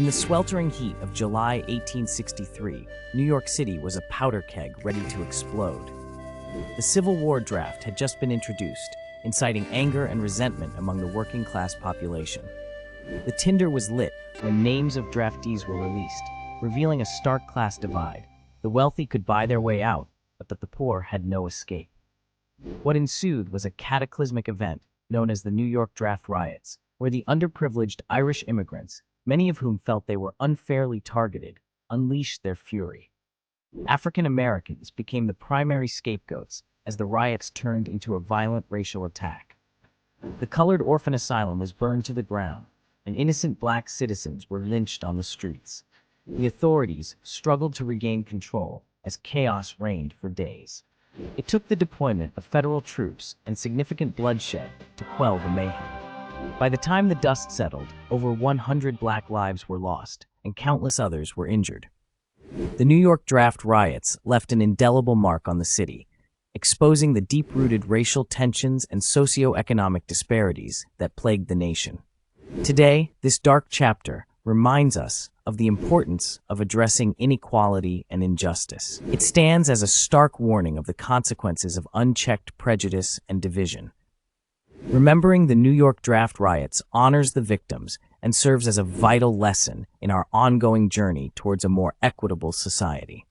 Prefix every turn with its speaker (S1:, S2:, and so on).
S1: In the sweltering heat of July 1863, New York City was a powder keg ready to explode. The Civil War draft had just been introduced, inciting anger and resentment among the working-class population. The tinder was lit when names of draftees were released, revealing a stark class divide. The wealthy could buy their way out, but the poor had no escape. What ensued was a cataclysmic event known as the New York Draft Riots, where the underprivileged Irish immigrants, many of whom felt they were unfairly targeted, unleashed their fury. African Americans became the primary scapegoats as the riots turned into a violent racial attack. The colored orphan asylum was burned to the ground, and innocent black citizens were lynched on the streets. The authorities struggled to regain control as chaos reigned for days. It took the deployment of federal troops and significant bloodshed to quell the mayhem. By the time the dust settled, over 100 black lives were lost, and countless others were injured. The New York Draft Riots left an indelible mark on the city, exposing the deep-rooted racial tensions and socioeconomic disparities that plagued the nation. Today, this dark chapter reminds us of the importance of addressing inequality and injustice. It stands as a stark warning of the consequences of unchecked prejudice and division. Remembering the New York Draft Riots honors the victims and serves as a vital lesson in our ongoing journey towards a more equitable society.